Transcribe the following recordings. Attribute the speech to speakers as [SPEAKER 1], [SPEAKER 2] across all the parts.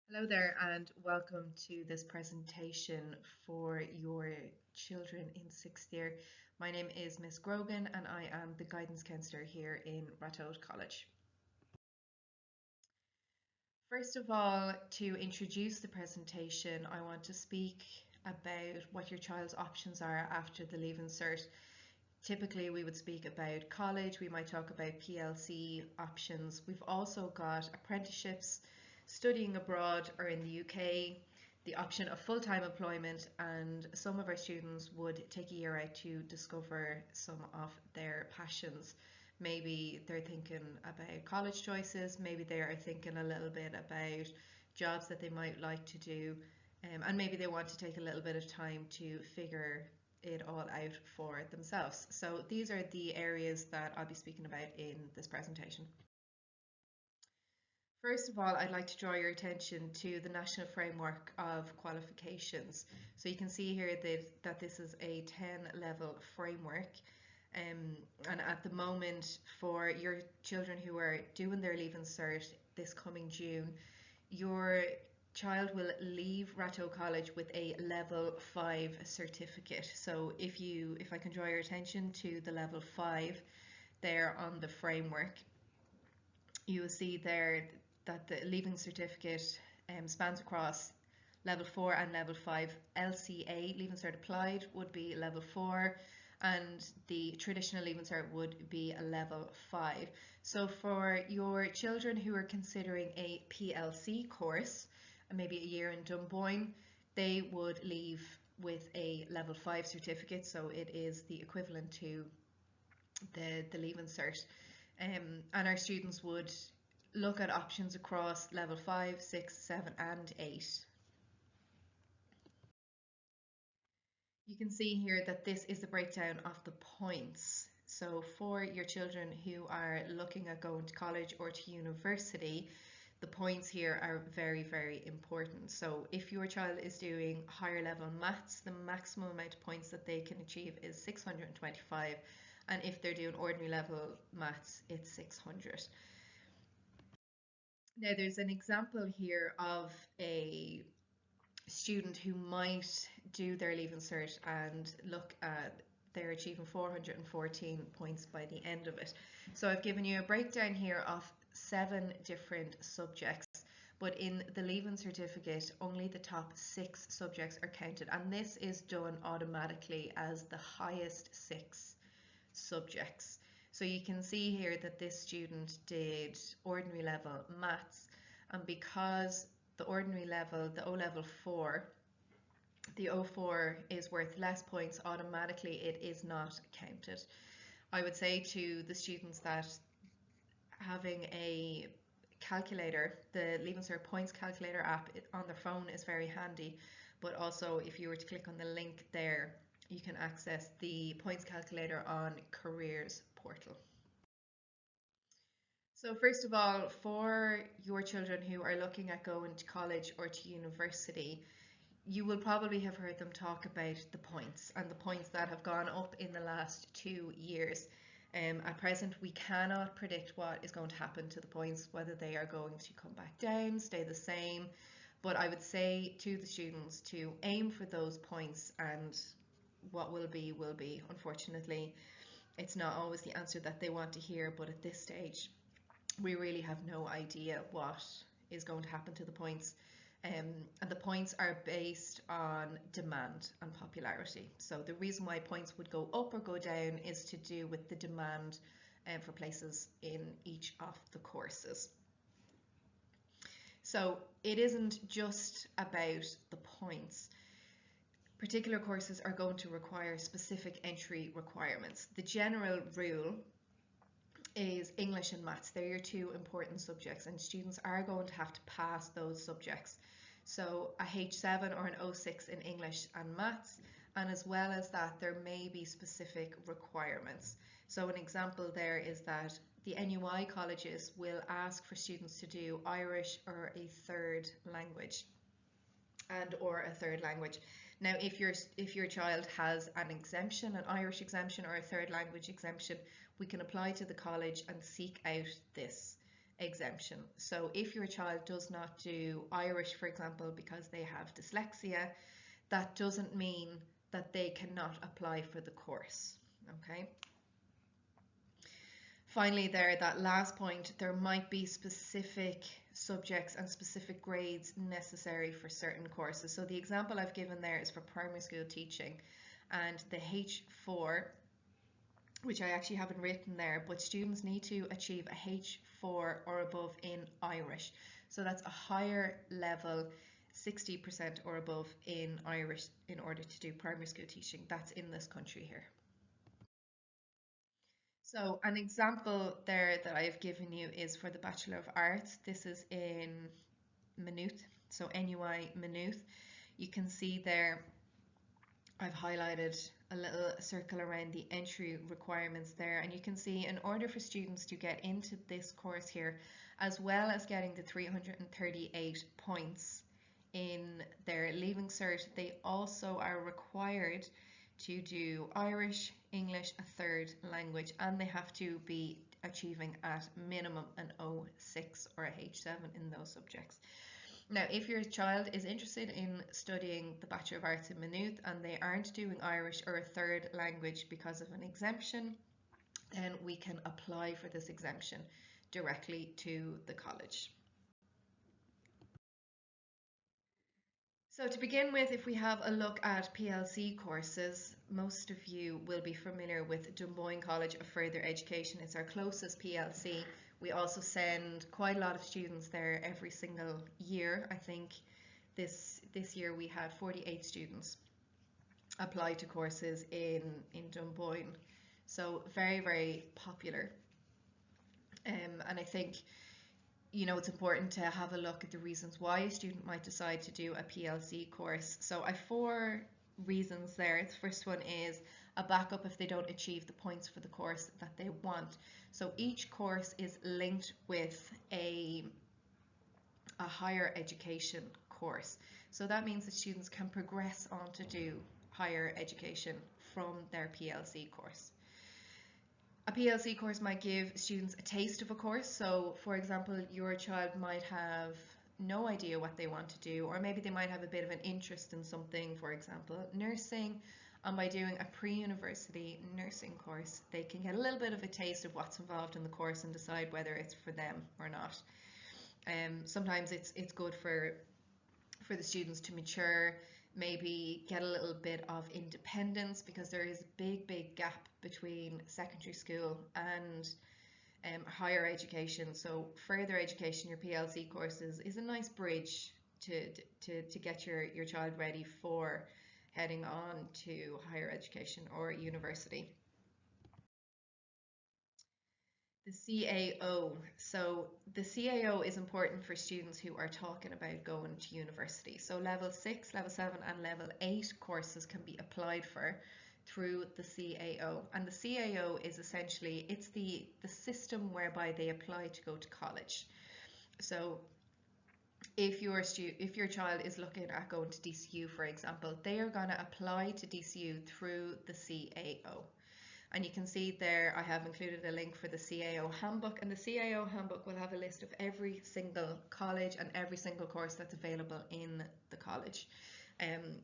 [SPEAKER 1] Hello there and welcome to this presentation for your children in sixth year. My name is Miss Grogan and I am the guidance counsellor here in Ratoath College. First of all, to introduce the presentation, I want to speak about what your child's options are after the Leaving Cert. Typically we would speak about college, we might talk about PLC options. We've also got apprenticeships, studying abroad or in the UK, the option of full-time employment, and some of our students would take a year out to discover some of their passions. Maybe they're thinking about college choices, maybe they are thinking a little bit about jobs that they might like to do, and maybe they want to take a little bit of time to figure it all out for themselves. So these are the areas that I'll be speaking about in this presentation. First of all, I'd like to draw your attention to the National Framework of Qualifications. So you can see here that this is a 10-level framework. And at the moment, for your children who are doing their Leaving Cert this coming June, your child will leave Ratoath College with a level 5 certificate. So if I can draw your attention to the level 5 there on the framework, you will see there that the Leaving Certificate spans across level 4 and level 5. LCA, Leaving Cert Applied, would be level 4, and the traditional Leaving Cert would be a level 5. So for your children who are considering a PLC course, maybe a year in Dunboyne, they would leave with a level 5 certificate, so it is the equivalent to the Leaving Cert. And our students would look at options across level 5, 6, 7 and 8. You can see here that this is the breakdown of the points. So for your children who are looking at going to college or to university, the points here are very, very important. So if your child is doing higher level maths, the maximum amount of points that they can achieve is 625. And if they're doing ordinary level maths, it's 600. Now there's an example here of a student who might do their Leaving Cert and look at they're achieving 414 points by the end of it. So I've given you a breakdown here of 7 different subjects, but in the Leaving Certificate only the top 6 subjects are counted, and this is done automatically as the highest 6 subjects. So you can see here that this student did ordinary level maths, and because the ordinary level, the O level 4, the O4 is worth less points, automatically it is not counted. I would say to the students that having a calculator, the Leaving Cert Points Calculator app on their phone is very handy, but also if you were to click on the link there, you can access the points calculator on Careers portal. So first of all, for your children who are looking at going to college or to university, you will probably have heard them talk about the points and the points that have gone up in the last 2 years. At present, we cannot predict what is going to happen to the points, whether they are going to come back down, stay the same. But I would say to the students to aim for those points, and what will be, will be. Unfortunately, it's not always the answer that they want to hear, but at this stage, we really have no idea what is going to happen to the points. And the points are based on demand and popularity. So the reason why points would go up or go down is to do with the demand for places in each of the courses. So it isn't just about the points. Particular courses are going to require specific entry requirements. The general rule is English and maths. They're your 2 important subjects, and students are going to have to pass those subjects. So a H7 or an O6 in English and maths, and as well as that there may be specific requirements. So an example there is that the NUI colleges will ask for students to do Irish or a third language. Now, if your child has an exemption, an Irish exemption or a third language exemption, we can apply to the college and seek out this exemption. So if your child does not do Irish, for example, because they have dyslexia, that doesn't mean that they cannot apply for the course. Okay. Finally, there, that last point, there might be specific subjects and specific grades necessary for certain courses. So the example I've given there is for primary school teaching, and the H4, which I actually haven't written there, but students need to achieve a H4 or above in Irish. So that's a higher level, 60% or above in Irish in order to do primary school teaching. That's in this country here. So an example there that I've given you is for the Bachelor of Arts. This is in Maynooth, so NUI Maynooth. You can see there I've highlighted a little circle around the entry requirements there, and you can see in order for students to get into this course here, as well as getting the 338 points in their Leaving Cert, they also are required to do Irish, English, a third language, and they have to be achieving at minimum an O6 or a H7 in those subjects. Now, if your child is interested in studying the Bachelor of Arts in Maynooth and they aren't doing Irish or a third language because of an exemption, then we can apply for this exemption directly to the college. So to begin with, if we have a look at PLC courses, most of you will be familiar with Dunboyne College of Further Education. It's our closest PLC. We also send quite a lot of students there every single year. I think this year we had 48 students apply to courses in Dunboyne. So very, very popular. And I think it's important to have a look at the reasons why a student might decide to do a PLC course. So I have 4 reasons there. The first one is a backup if they don't achieve the points for the course that they want. So each course is linked with a higher education course. So that means that students can progress on to do higher education from their PLC course. A PLC course might give students a taste of a course. So for example, your child might have no idea what they want to do, or maybe they might have a bit of an interest in something, for example, nursing. And by doing a pre-university nursing course, they can get a little bit of a taste of what's involved in the course and decide whether it's for them or not. Sometimes it's good for the students to mature, maybe get a little bit of independence, because there is a big gap between secondary school and higher education. So further education, your PLC courses, is a nice bridge to get your child ready for heading on to higher education or university. The CAO. So the CAO is important for students who are talking about going to university. So level 6, level 7 and level 8 courses can be applied for through the CAO. And the CAO is essentially, it's the system whereby they apply to go to college. So if your child is looking at going to DCU, for example, they are going to apply to DCU through the CAO. And you can see there I have included a link for the CAO handbook, and the CAO handbook will have a list of every single college and every single course that's available in the college.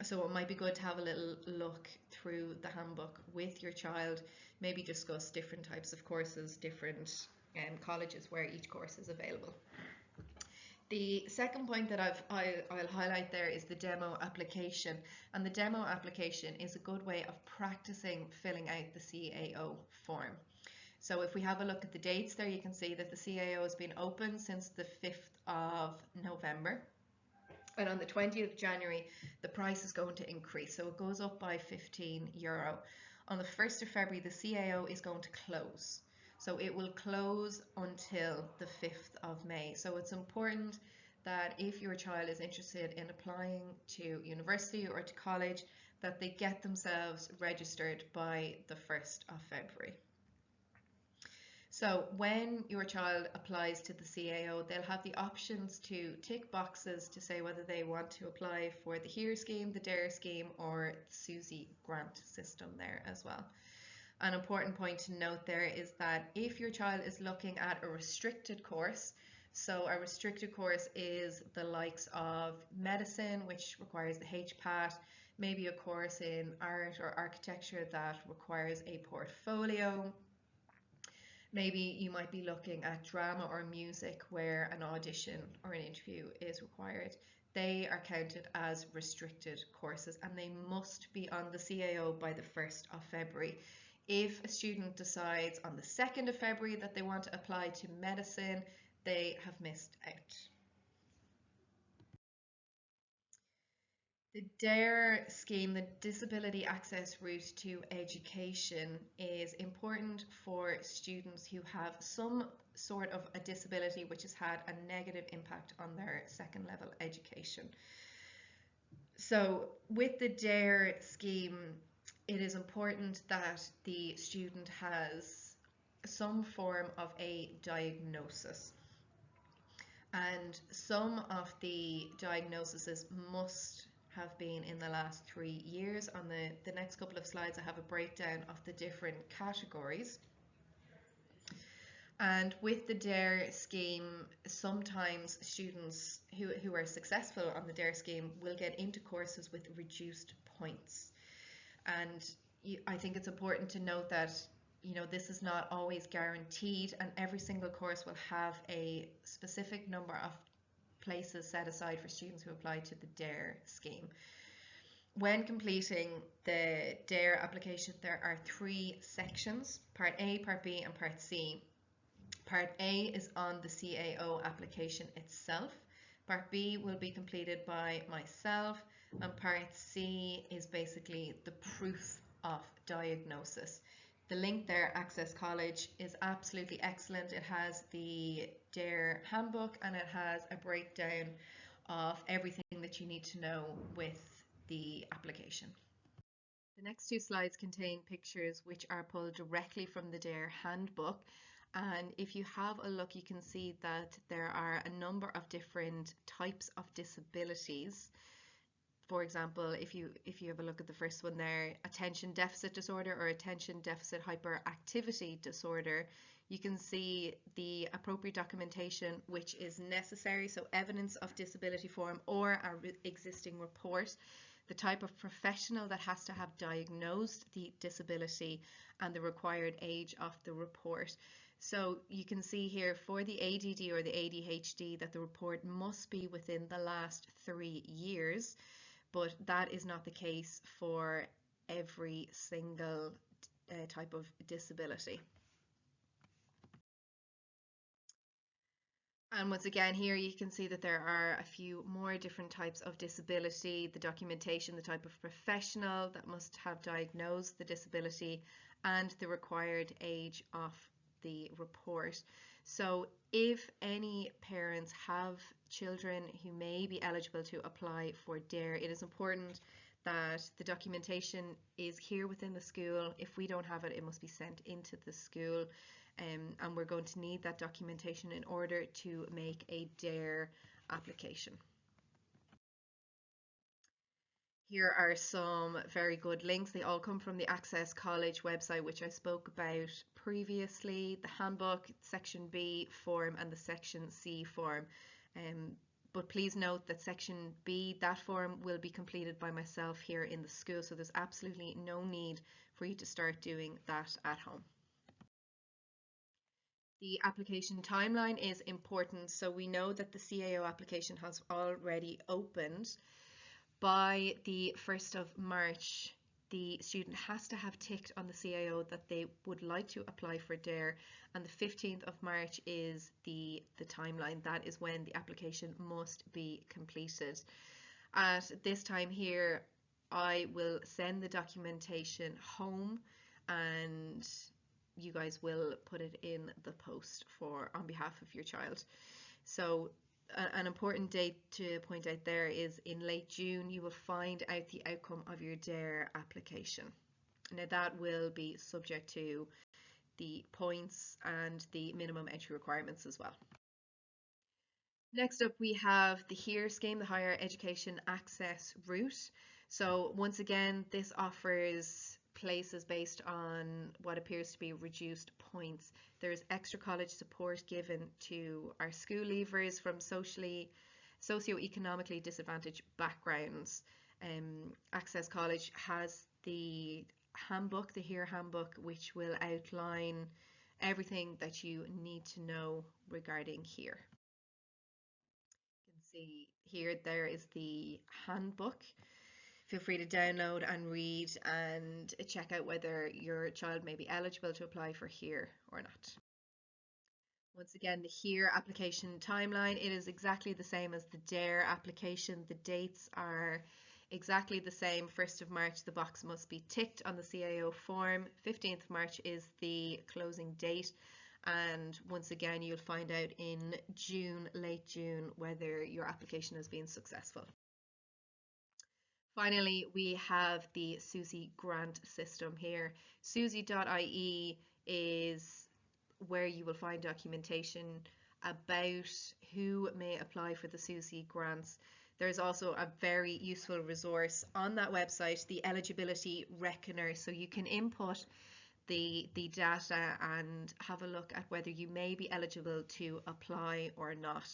[SPEAKER 1] So it might be good to have a little look through the handbook with your child, maybe discuss different types of courses, different colleges where each course is available. The second point that I'll highlight there is the demo application, and the demo application is a good way of practicing filling out the CAO form. So if we have a look at the dates there, you can see that the CAO has been open since the 5th of November. And on the 20th of January, the price is going to increase. So it goes up by €15. On the 1st of February, the CAO is going to close. So it will close until the 5th of May. So it's important that if your child is interested in applying to university or to college, that they get themselves registered by the 1st of February. So when your child applies to the CAO, they'll have the options to tick boxes to say whether they want to apply for the HERE scheme, the DARE scheme, or the SUSI grant system there as well. An important point to note there is that if your child is looking at a restricted course, so a restricted course is the likes of medicine, which requires the HPAT, maybe a course in art or architecture that requires a portfolio. Maybe you might be looking at drama or music where an audition or an interview is required. They are counted as restricted courses and they must be on the CAO by the 1st of February. If a student decides on the 2nd of February that they want to apply to medicine, they have missed out. The DARE scheme, the Disability Access Route to Education, is important for students who have some sort of a disability which has had a negative impact on their second level education. So with the DARE scheme, it is important that the student has some form of a diagnosis. And some of the diagnoses must have been in the last 3 years. On the next couple of slides, I have a breakdown of the different categories. And with the DARE scheme, sometimes students who are successful on the DARE scheme will get into courses with reduced points. And I think it's important to note that this is not always guaranteed, and every single course will have a specific number of places set aside for students who apply to the DARE scheme. When completing the DARE application, there are 3 sections: Part A, Part B, and Part C. Part A is on the CAO application itself. Part B will be completed by myself, and Part C is basically the proof of diagnosis. The link there, Access College, is absolutely excellent. It has the DARE handbook and it has a breakdown of everything that you need to know with the application. The next 2 slides contain pictures which are pulled directly from the DARE handbook. And if you have a look, you can see that there are a number of different types of disabilities. For example, if you have a look at the first one there, attention deficit disorder or attention deficit hyperactivity disorder, you can see the appropriate documentation which is necessary, so evidence of disability form or an existing report, the type of professional that has to have diagnosed the disability, and the required age of the report. So you can see here for the ADD or the ADHD that the report must be within the last 3 years, but that is not the case for every single type of disability. And once again, here you can see that there are a few more different types of disability, the documentation, the type of professional that must have diagnosed the disability, and the required age of the report. So if any parents have children who may be eligible to apply for DARE, it is important that the documentation is here within the school. If we don't have it, it must be sent into the school. And we're going to need that documentation in order to make a DARE application. Here are some very good links. They all come from the Access College website, which I spoke about previously, the handbook, section B form, and the section C form. But please note that section B, that form will be completed by myself here in the school, so there's absolutely no need for you to start doing that at home. The application timeline is important, so we know that the CAO application has already opened. By the 1st of March, the student has to have ticked on the CAO that they would like to apply for DARE, and the 15th of March is the timeline. That is when the application must be completed. At this time here, I will send the documentation home and you guys will put it in the post on behalf of your child. So an important date to point out there is in late June you will find out the outcome of your DARE application. Now that will be subject to the points and the minimum entry requirements as well. Next up we have the HERE scheme, the Higher Education Access Route. So once again, this offers places based on what appears to be reduced points. There's extra college support given to our school leavers from socio-economically disadvantaged backgrounds. Access College has the handbook, the HERE handbook, which will outline everything that you need to know regarding HERE. You can see here there is the handbook. Feel free to download and read and check out whether your child may be eligible to apply for HERE or not. Once again, the HERE application timeline, it is exactly the same as the DARE application. The dates are exactly the same. 1st of March, the box must be ticked on the CAO form. 15th of March is the closing date. And once again, you'll find out in June, late June, whether your application has been successful. Finally, we have the SUSI grant system here. SUSI.ie is where you will find documentation about who may apply for the SUSI grants. There's also a very useful resource on that website, the eligibility reckoner, so you can input the data and have a look at whether you may be eligible to apply or not.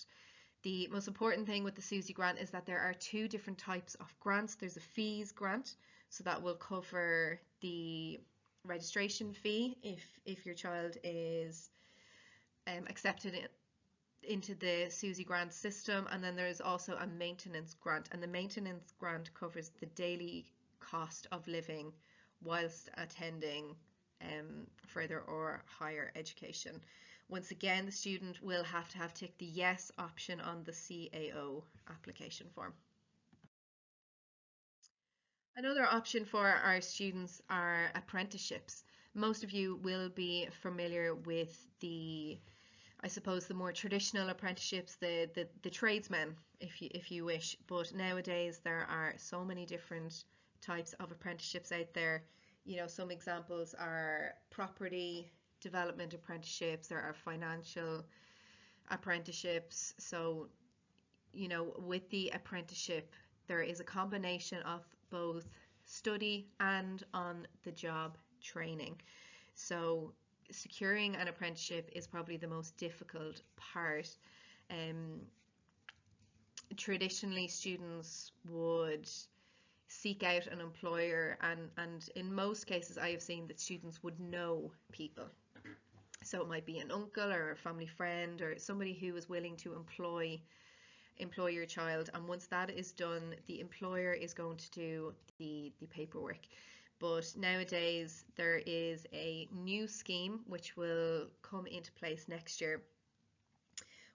[SPEAKER 1] The most important thing with the SUSI grant is that there are 2 different types of grants. There's a fees grant, so that will cover the registration fee if your child is accepted into the SUSI grant system, and then there is also a maintenance grant, and the maintenance grant covers the daily cost of living whilst attending further or higher education. Once again, the student will have to have ticked the yes option on the CAO application form. Another option for our students are apprenticeships. Most of you will be familiar with I suppose the more traditional apprenticeships, the tradesmen, if you wish. But nowadays there are so many different types of apprenticeships out there. You know, some examples are property development apprenticeships, there are financial apprenticeships. So, you know, with the apprenticeship, there is a combination of both study and on the job training. So securing an apprenticeship is probably the most difficult part. Traditionally, students would seek out an employer, and in most cases I have seen that students would know people. So it might be an uncle or a family friend or somebody who is willing to employ your child, and once that is done, the employer is going to do the paperwork. But nowadays there is a new scheme which will come into place next year,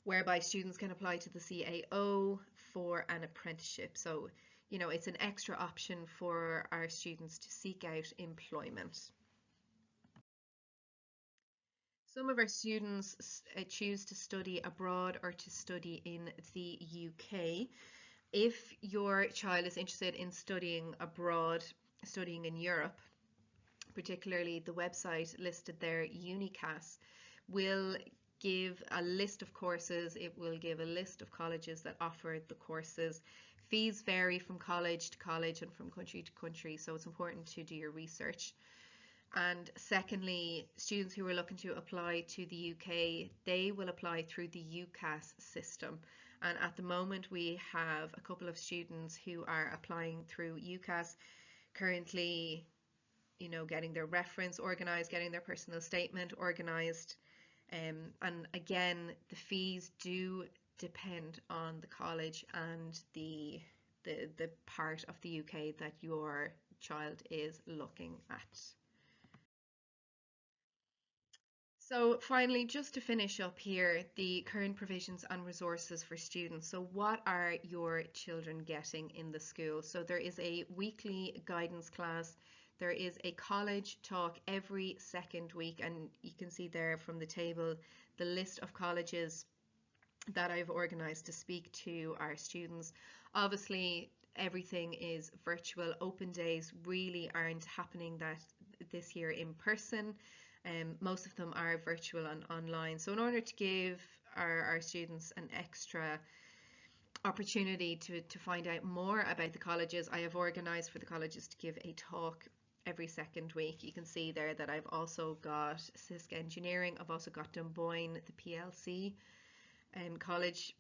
[SPEAKER 1] whereby students can apply to the CAO for an apprenticeship. So, you know, it's an extra option for our students to seek out employment. Some of our students choose to study abroad or to study in the UK. If your child is interested in studying abroad, studying in Europe, particularly the website listed there, UniCAS, will give a list of courses. It will give a list of colleges that offer the courses. Fees vary from college to college and from country to country, so it's important to do your research. And secondly, students who are looking to apply to the UK, they will apply through the UCAS system. And at the moment we have a couple of students who are applying through UCAS, currently, you know, getting their reference organised, getting their personal statement organised. And again, the fees do depend on the college and the part of the UK that your child is looking at. So finally, just to finish up here, the current provisions and resources for students. So what are your children getting in the school? So there is a weekly guidance class. There is a college talk every second week, and you can see there from the table the list of colleges that I've organised to speak to our students. Obviously, everything is virtual. Open days really aren't happening this year in person. Most of them are virtual and online. So in order to give our students an extra opportunity to find out more about the colleges, I have organised for the colleges to give a talk every second week. You can see there that I've also got CISC Engineering, I've also got Dunboyne, the PLC college,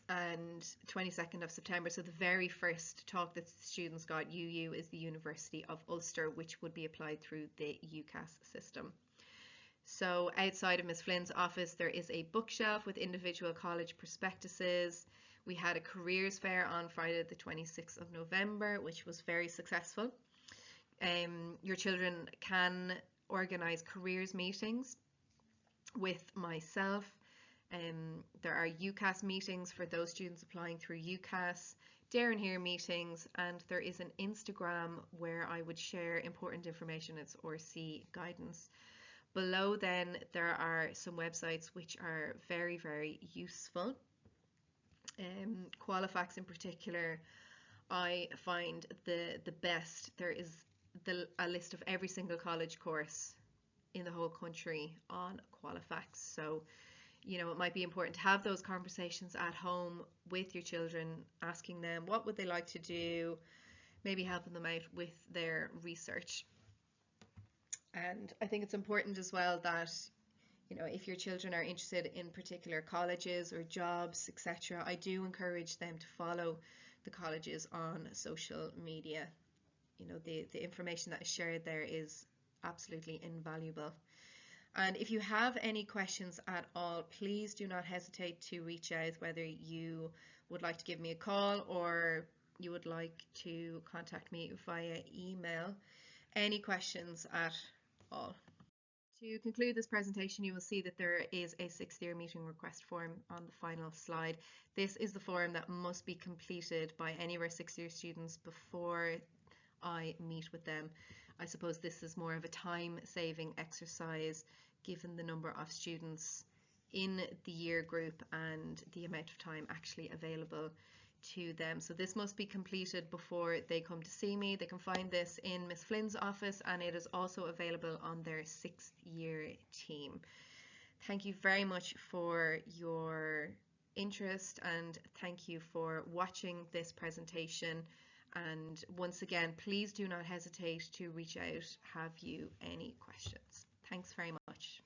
[SPEAKER 1] and 22nd of September. So the very first talk that students got, UU, is the University of Ulster, which would be applied through the UCAS system. So outside of Ms. Flynn's office, there is a bookshelf with individual college prospectuses. We had a careers fair on Friday the 26th of November, which was very successful. Your children can organise careers meetings with myself. There are UCAS meetings for those students applying through UCAS, Dare and Hear meetings, and there is an Instagram where I would share important information. It's RC guidance. Below then there are some websites which are very, very useful. Qualifax in particular, I find the best. There is a list of every single college course in the whole country on Qualifax. So, you know, it might be important to have those conversations at home with your children, asking them what would they like to do, maybe helping them out with their research. And I think it's important as well that, you know, if your children are interested in particular colleges or jobs, etc., I do encourage them to follow the colleges on social media. You know, the information that is shared there is absolutely invaluable. And if you have any questions at all, please do not hesitate to reach out, whether you would like to give me a call or you would like to contact me via email. Any questions at all. To conclude this presentation, you will see that there is a 6th-year meeting request form on the final slide. This is the form that must be completed by any of our 6th-year students before I meet with them. I suppose this is more of a time-saving exercise given the number of students in the year group and the amount of time actually available to them. So this must be completed before they come to see me. They can find this in Miss Flynn's office, and it is also available on their 6th-year team. Thank you very much for your interest, and thank you for watching this presentation. And once again, please do not hesitate to reach out have you any questions. Thanks very much.